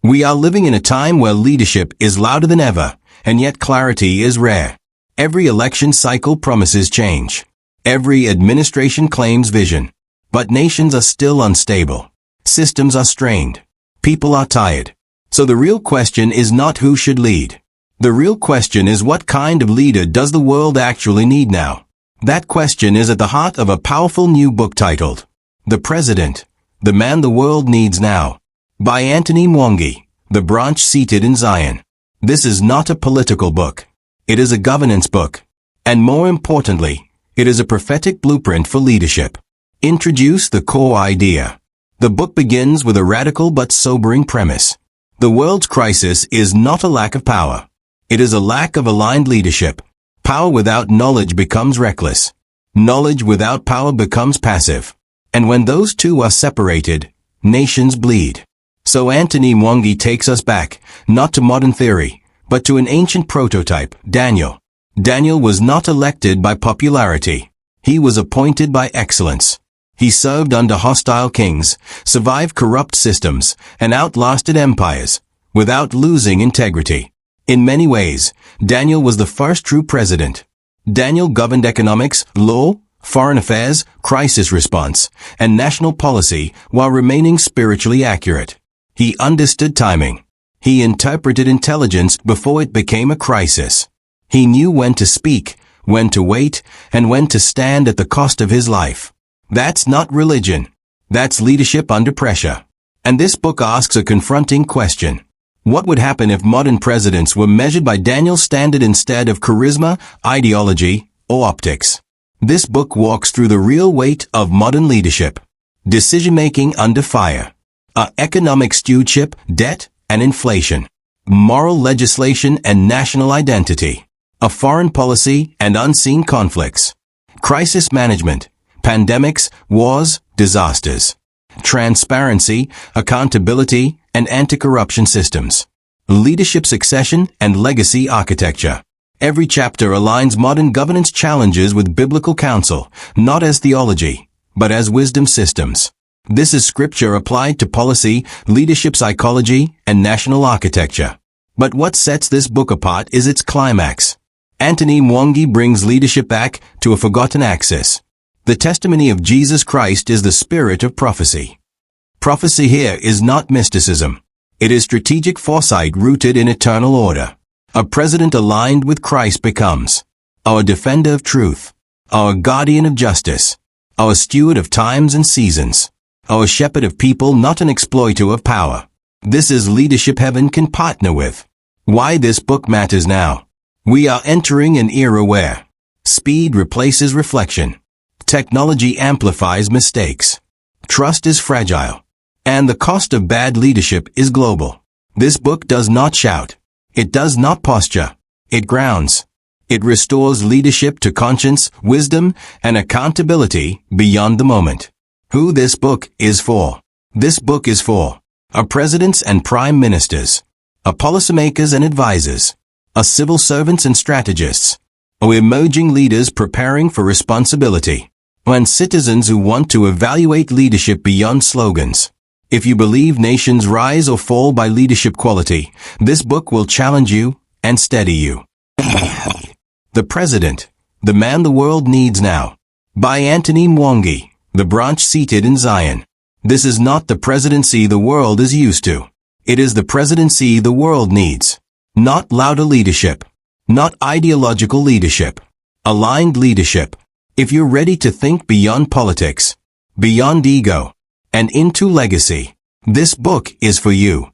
We are living in a time where leadership is louder than ever, and yet clarity is rare. Every election cycle promises change. Every administration claims vision. But nations are still unstable. Systems are strained. People are tired. So the real question is not who should lead. The real question is what kind of leader does the world actually need now? That question is at the heart of a powerful new book titled, The President, the Man the World Needs Now, by Anthony Mwangi, the branch seated in Zion. This is not a political book. It is a governance book. And more importantly, it is a prophetic blueprint for leadership. Introduce the core idea. The book begins with a radical but sobering premise. The world's crisis is not a lack of power. It is a lack of aligned leadership. Power without knowledge becomes reckless. Knowledge without power becomes passive. And when those two are separated, nations bleed. So Anthony Mwangi takes us back, not to modern theory, but to an ancient prototype, Daniel. Daniel was not elected by popularity. He was appointed by excellence. He served under hostile kings, survived corrupt systems, and outlasted empires, without losing integrity. In many ways, Daniel was the first true president. Daniel governed economics, law, foreign affairs, crisis response, and national policy while remaining spiritually accurate. He understood timing. He interpreted intelligence before it became a crisis. He knew when to speak, when to wait, and when to stand at the cost of his life. That's not religion. That's leadership under pressure. And this book asks a confronting question. What would happen if modern presidents were measured by Daniel's standard instead of charisma, ideology, or optics? This book walks through the real weight of modern leadership. Decision-making under fire. Economic stewardship, debt, and inflation. Moral legislation and national identity. Foreign policy and unseen conflicts. Crisis management. Pandemics, wars, disasters. Transparency, accountability, and anti-corruption systems. Leadership succession and legacy architecture. Every chapter aligns modern governance challenges with biblical counsel, not as theology, but as wisdom systems. This is scripture applied to policy, leadership psychology, and national architecture. But what sets this book apart is its climax. Anthony Mwangi brings leadership back to a forgotten axis. The testimony of Jesus Christ is the spirit of prophecy. Prophecy here is not mysticism. It is strategic foresight rooted in eternal order. A president aligned with Christ becomes our defender of truth, our guardian of justice, our steward of times and seasons, our shepherd of people, not an exploiter of power. This is leadership heaven can partner with. Why this book matters now. We are entering an era where speed replaces reflection. Technology amplifies mistakes. Trust is fragile. And the cost of bad leadership is global. This book does not shout. It does not posture. It grounds. It restores leadership to conscience, wisdom, and accountability beyond the moment. Who this book is for. This book is for our presidents and prime ministers, our policymakers and advisors, our civil servants and strategists, our emerging leaders preparing for responsibility, and citizens who want to evaluate leadership beyond slogans. If you believe nations rise or fall by leadership quality, this book will challenge you and steady you. The President, the Man the World Needs Now, by Anthony Mwangi, the branch seated in Zion. This is not the presidency the world is used to. It is the presidency the world needs. Not louder leadership. Not ideological leadership. Aligned leadership. If you're ready to think beyond politics, beyond ego, and into legacy, this book is for you.